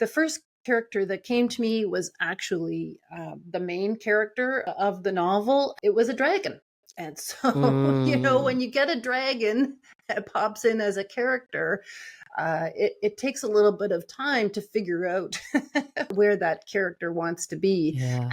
the first character that came to me was actually the main character of the novel. It was a dragon. And so, when you get a dragon that pops in as a character, it takes a little bit of time to figure out where that character wants to be. Yeah.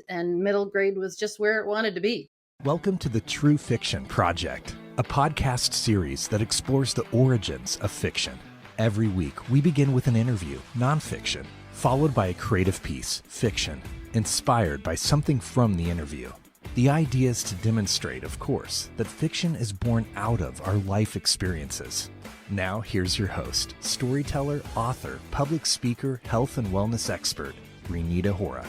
And middle grade was just where it wanted to be. Welcome to the True Fiction Project, a podcast series that explores the origins of fiction. Every week, we begin with an interview, nonfiction, followed by a creative piece, fiction, inspired by something from the interview. The idea is to demonstrate, of course, that fiction is born out of our life experiences. Now, here's your host, storyteller, author, public speaker, health and wellness expert, Renita Hora.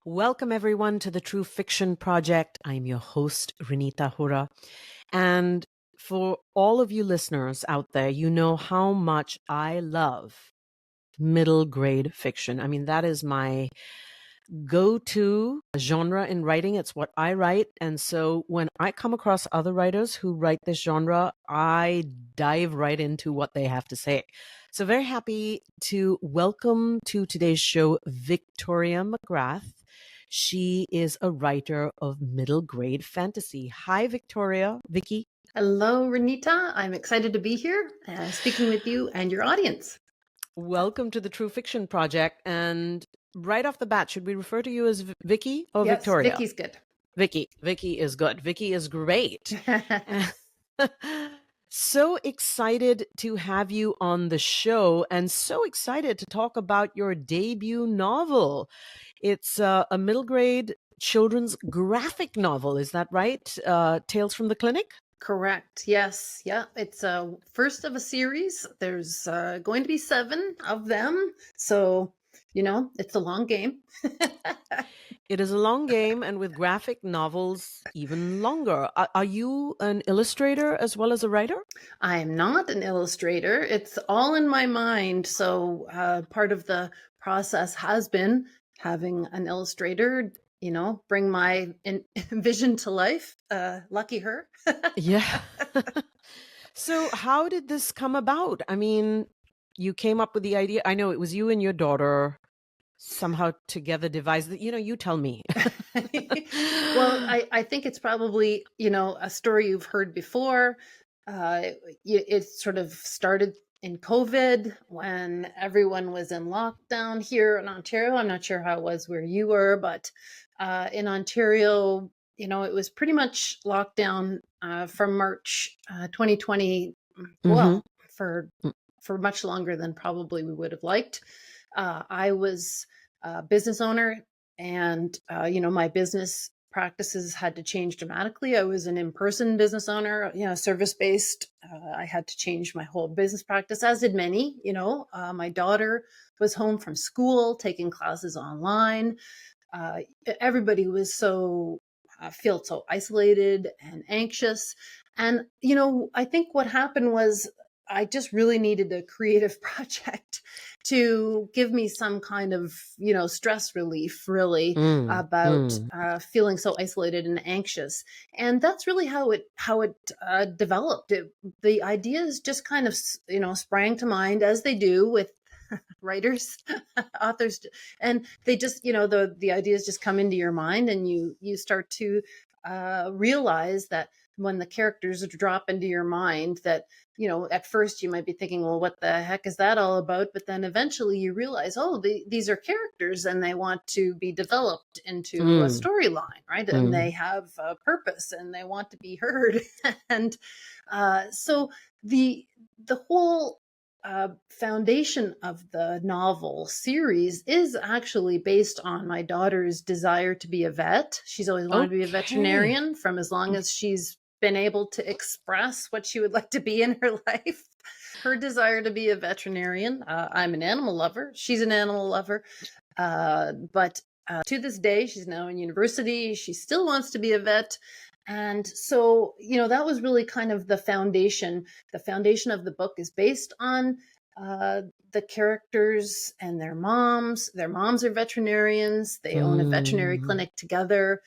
Welcome, everyone, to the True Fiction Project. I'm your host, Renita Hora. And for all of you listeners out there, you know how much I love middle grade fiction. I mean, that is my go-to genre in writing. It's what I write. And so when I come across other writers who write this genre, I dive right into what they have to say. So very happy to welcome to today's show, Victoria McGrath. She is a writer of middle grade fantasy. Hi, Victoria. Vicky. Hello, Renita. I'm excited to be here speaking with you and your audience. Welcome to the True Fiction Project. And right off the bat, should we refer to you as Vicky or Yes, Victoria? Vicky's good. Vicky. Vicky is good. Vicky is great. So excited to have you on the show and so excited to talk about your debut novel. It's a middle grade children's graphic novel. Is that right? Tales from the Clinic? Correct. Yes. Yeah. It's a first of a series. There's going to be 7 of them. So, it's a long game. It is a long game, and with graphic novels, even longer. Are you an illustrator as well as a writer? I'm not an illustrator. It's all in my mind. So part of the process has been having an illustrator, bring my vision to life. Lucky her. Yeah. So how did this come about? I mean, you came up with the idea. I know it was you and your daughter somehow together devised it. You tell me. Well, I think it's probably, a story you've heard before. It sort of started in COVID when everyone was in lockdown here in Ontario. I'm not sure how it was where you were, but in Ontario, it was pretty much locked down from March 2020. Well, for much longer than probably we would have liked. I was a business owner and, my business practices had to change dramatically. I was an in-person business owner, service-based. I had to change my whole business practice, as did many. My daughter was home from school, taking classes online. Everybody was felt so isolated and anxious. And, I think what happened was I just really needed a creative project to give me some kind of, stress relief, really, about feeling so isolated and anxious. And that's really how it developed. The ideas just kind of, sprang to mind, as they do with writers, authors, and they just, the ideas just come into your mind, and you start to realize that when the characters drop into your mind, that at first you might be thinking, well, what the heck is that all about? But then eventually you realize, these are characters and they want to be developed into a storyline, right? And they have a purpose and they want to be heard. And so the whole foundation of the novel series is actually based on my daughter's desire to be a vet. She's always wanted to be a veterinarian from as long as she's been able to express what she would like to be in her life. Her desire to be a veterinarian. I'm an animal lover. She's an animal lover. But to this day, she's now in university. She still wants to be a vet. And so, that was really kind of the foundation. The foundation of the book is based on the characters and their moms. Their moms are veterinarians. They own a veterinary clinic together.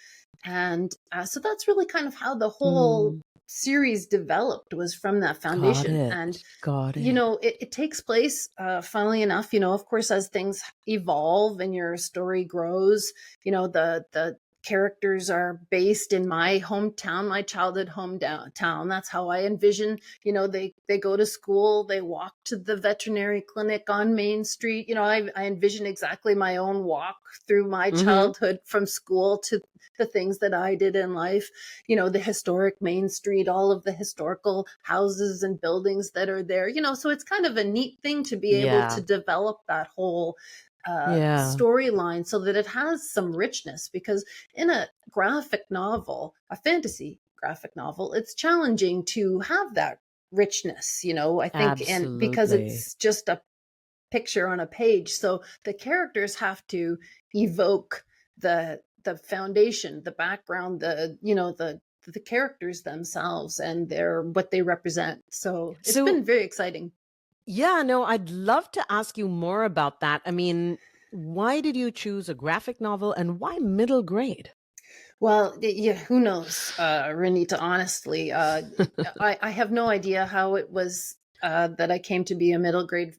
And so that's really kind of how the whole series developed was from that Got foundation. And it. Got it. it takes place, funnily enough, of course, as things evolve and your story grows, the characters are based in my hometown, my childhood hometown. That's how I envision, they go to school, they walk to the veterinary clinic on Main Street. I envision exactly my own walk through my childhood from school to the things that I did in life, the historic Main Street, all of the historical houses and buildings that are there, so it's kind of a neat thing to be able to Yeah. develop that whole Yeah. storyline so that it has some richness. Because in a graphic novel, a fantasy graphic novel, it's challenging to have that richness, I think, and because Absolutely. it's just a picture on a page. So the characters have to evoke the foundation, the background, the characters themselves and what they represent. So it's So, been very exciting. yeah, no, I'd love to ask you more about that. I mean, why did you choose a graphic novel and why middle grade? Well, yeah, who knows, Renita, honestly. I have no idea how it was that I came to be a middle grade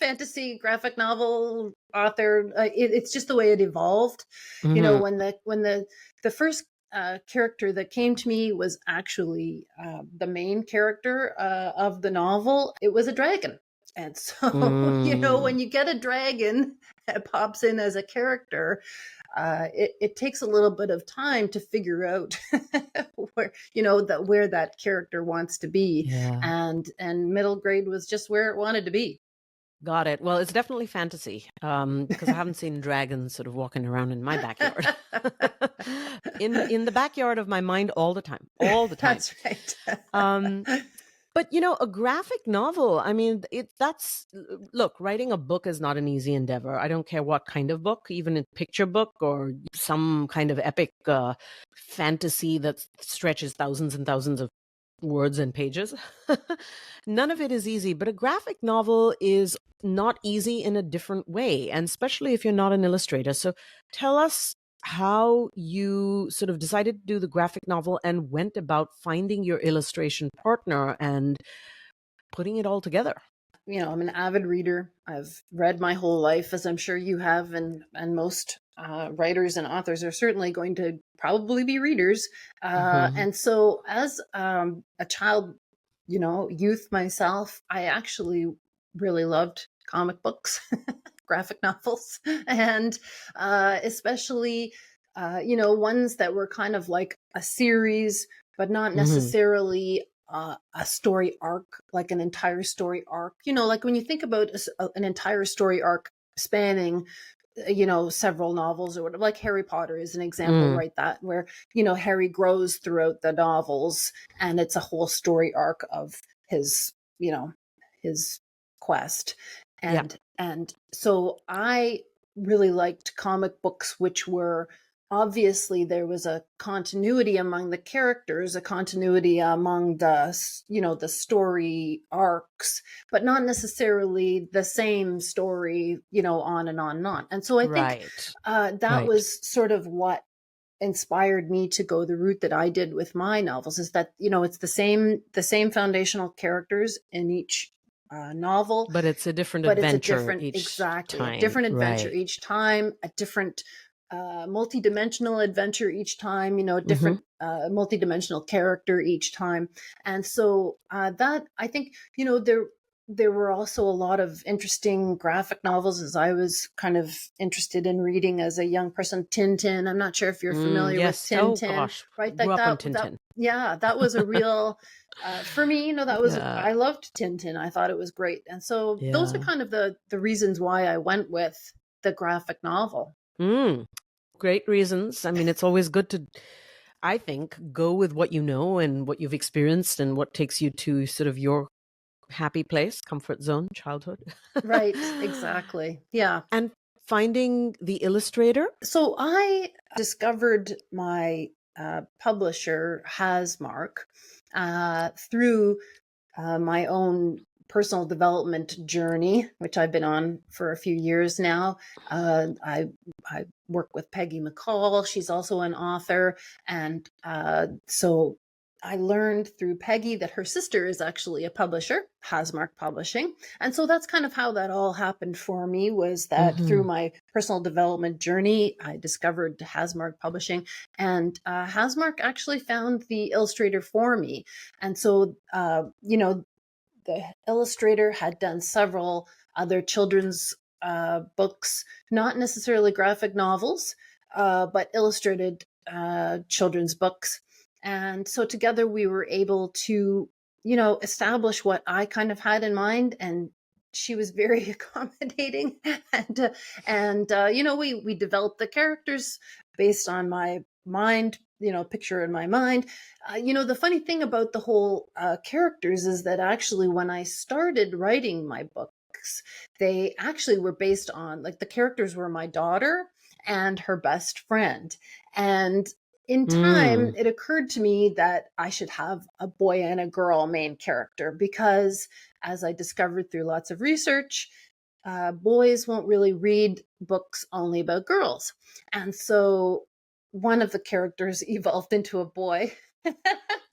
fantasy graphic novel author. It's just the way it evolved. Hmm. When the first character that came to me was actually the main character of the novel, it was a dragon. And so, Mm. when you get a dragon that pops in as a character, it takes a little bit of time to figure out where that character wants to be, Yeah. and middle grade was just where it wanted to be. Got it. Well, it's definitely fantasy, because I haven't seen dragons sort of walking around in my backyard. In the backyard of my mind all the time, all the time. That's right. Um, but a graphic novel, I mean, look, writing a book is not an easy endeavor. I don't care what kind of book, even a picture book or some kind of epic fantasy that stretches thousands and thousands of words and pages. None of it is easy, but a graphic novel is not easy in a different way, and especially if you're not an illustrator. So tell us how you sort of decided to do the graphic novel and went about finding your illustration partner and putting it all together. I'm an avid reader. I've read my whole life, as I'm sure you have, and most writers and authors are certainly going to probably be readers. Hmm. And so, as a child, youth myself, I actually really loved comic books, graphic novels, and especially, ones that were kind of like a series, but not Hmm. necessarily a story arc, like an entire story arc. Like when you think about an entire story arc spanning, several novels or whatever, like Harry Potter is an example, Mm. right? That where, Harry grows throughout the novels and it's a whole story arc of his, his quest. Yeah. And so I really liked comic books, which were obviously there was a continuity among the characters, a continuity among the story arcs, but not necessarily the same story, on and on and on. And so I think Right. that Right. was sort of what inspired me to go the route that I did with my novels, is that it's the same foundational characters in each novel, But it's a different but it's a adventure different, each exactly, a time. different adventure Right. each time, a different multi-dimensional adventure each time, a Hmm. different multi-dimensional character each time. And so that, I think, there were also a lot of interesting graphic novels as I was kind of interested in reading as a young person. Tintin, I'm not sure if you're familiar with Yes. Oh Tintin, gosh. right? Grew Like up on that, Tintin. yeah, that was a real for me, Yeah. I loved Tintin. I thought it was great. And so those are Yeah. kind of the reasons why I went with the graphic novel. Mm. Great reasons. I mean, it's always good to, I think, go with what you know and what you've experienced and what takes you to sort of your happy place, comfort zone, childhood. Right, exactly. Yeah. And finding the illustrator. So I discovered my publisher, Hasmark, through my own personal development journey, which I've been on for a few years now. I work with Peggy McCall. She's also an author, and so I learned through Peggy that her sister is actually a publisher, Hasmark Publishing. And so that's kind of how that all happened for me, was that through my personal development journey, I discovered Hasmark Publishing, and Hasmark actually found the illustrator for me. And so, the illustrator had done several other children's books, not necessarily graphic novels, but illustrated children's books. And so together we were able to, establish what I kind of had in mind. And she was very accommodating, and we developed the characters based on my mind, picture in my mind. The funny thing about the whole characters is that actually when I started writing my books, they actually were based on, like, the characters were my daughter and her best friend. And in time, it occurred to me that I should have a boy and a girl main character, because as I discovered through lots of research, boys won't really read books only about girls. And so one of the characters evolved into a boy.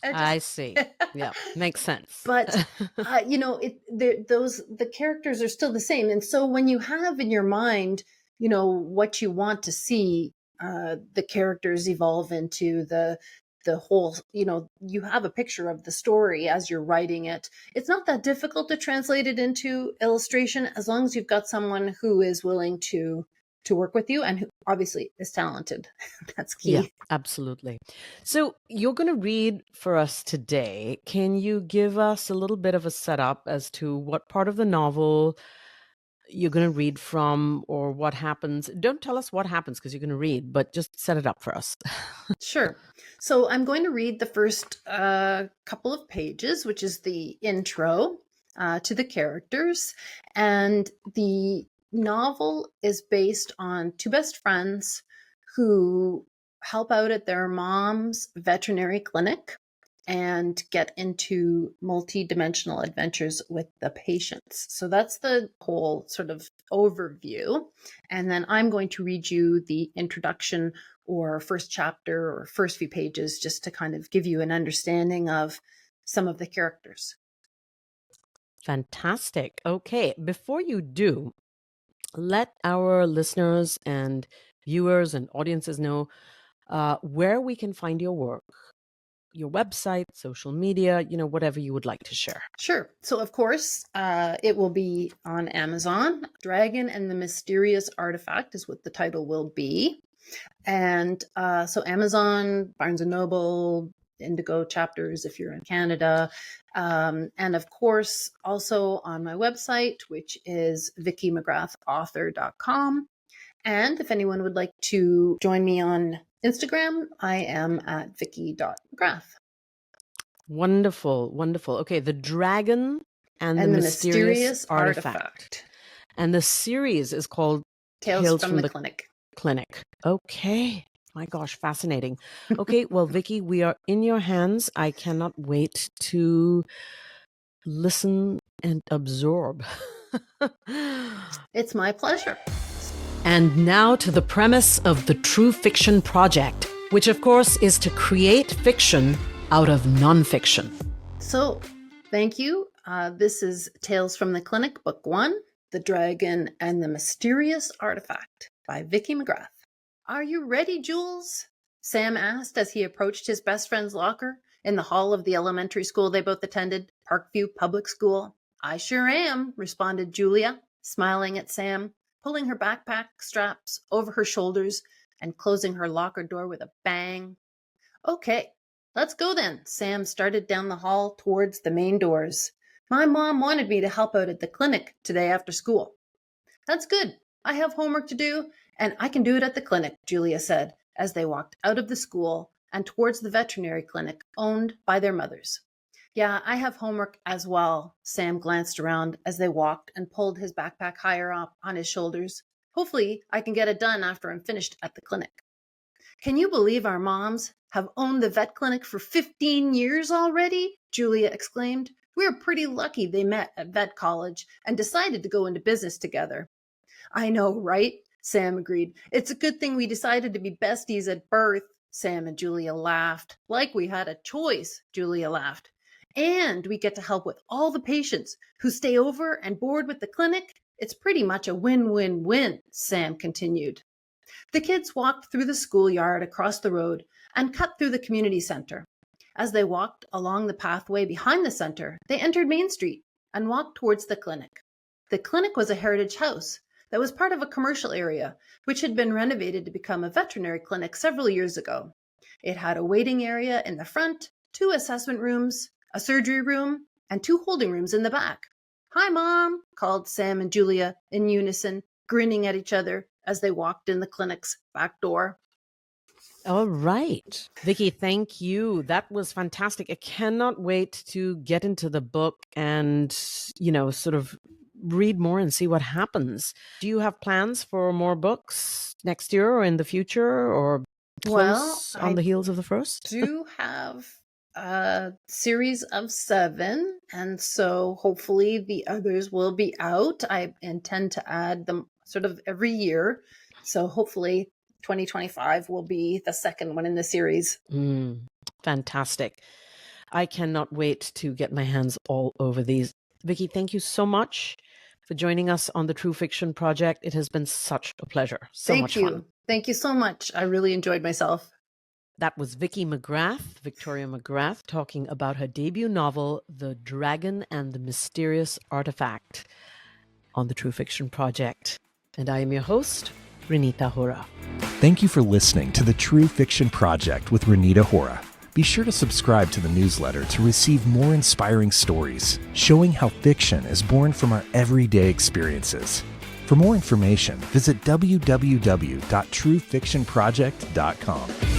I see. Yeah, makes sense. But the characters are still the same, and so when you have in your mind, what you want to see, the characters evolve into the whole. You have a picture of the story as you're writing it. It's not that difficult to translate it into illustration, as long as you've got someone who is willing to work with you and who obviously is talented. That's key. Yeah, absolutely. So you're going to read for us today. Can you give us a little bit of a setup as to what part of the novel you're going to read from, or what happens? Don't tell us what happens because you're going to read, but just set it up for us. Sure. So I'm going to read the first couple of pages, which is the intro to the characters. And the novel is based on two best friends who help out at their mom's veterinary clinic and get into multi-dimensional adventures with the patients. So that's the whole sort of overview. And then I'm going to read you the introduction or first chapter or first few pages, just to kind of give you an understanding of some of the characters. Fantastic. Okay, before you do, let our listeners and viewers and audiences know where we can find your work, your website, social media, whatever you would like to share. Sure. So, of course, it will be on Amazon. Dragon and the Mysterious Artifact is what the title will be. And so Amazon, Barnes & Noble, Indigo Chapters if you're in Canada. And of course, also on my website, which is VickyMcGrathAuthor.com. And if anyone would like to join me on Instagram, I am at Vicky.McGrath. Wonderful, wonderful. Okay, The Dragon and the Mysterious Artifact. And the series is called Tales from the Clinic. Okay. My gosh, fascinating. Okay, well, Vicky, we are in your hands. I cannot wait to listen and absorb. It's my pleasure. And now to the premise of the True Fiction Project, which of course is to create fiction out of nonfiction. So, thank you. This is Tales from the Clinic, Book 1, The Dragon and the Mysterious Artifact by Vicky McGrath. Are you ready, Jules? Sam asked as he approached his best friend's locker in the hall of the elementary school they both attended, Parkview Public School. I sure am, responded Julia, smiling at Sam, pulling her backpack straps over her shoulders and closing her locker door with a bang. Okay, let's go then. Sam started down the hall towards the main doors. My mom wanted me to help out at the clinic today after school. That's good. I have homework to do, and I can do it at the clinic, Julia said, as they walked out of the school and towards the veterinary clinic owned by their mothers. Yeah, I have homework as well. Sam glanced around as they walked and pulled his backpack higher up on his shoulders. Hopefully, I can get it done after I'm finished at the clinic. Can you believe our moms have owned the vet clinic for 15 years already? Julia exclaimed. We're pretty lucky they met at vet college and decided to go into business together. I know, right? Sam agreed. It's a good thing we decided to be besties at birth. Sam and Julia laughed. Like we had a choice, Julia laughed. And we get to help with all the patients who stay over and board with the clinic. It's pretty much a win-win-win, Sam continued. The kids walked through the schoolyard across the road and cut through the community center. As they walked along the pathway behind the center, they entered Main Street and walked towards the clinic. The clinic was a heritage house that was part of a commercial area, which had been renovated to become a veterinary clinic several years ago. It had a waiting area in the front, 2 assessment rooms, a surgery room, and 2 holding rooms in the back. "Hi, Mom," called Sam and Julia in unison, grinning at each other as they walked in the clinic's back door. All right. Vicky, thank you. That was fantastic. I cannot wait to get into the book and, sort of read more and see what happens. Do you have plans for more books next year or in the future or close on the heels of the first? Do have a series of 7, and so hopefully the others will be out. I intend to add them sort of every year. So hopefully 2025 will be the second one in the series. Fantastic. I cannot wait to get my hands all over these. Vicky, thank you so much for joining us on the True Fiction Project. It has been such a pleasure. Thank you. Fun. Thank you so much. I really enjoyed myself. That was Vicky McGrath, Victoria McGrath, talking about her debut novel, The Dragon and the Mysterious Artifact, on the True Fiction Project. And I am your host, Renita Hora. Thank you for listening to the True Fiction Project with Renita Hora. Be sure to subscribe to the newsletter to receive more inspiring stories showing how fiction is born from our everyday experiences. For more information, visit www.truefictionproject.com.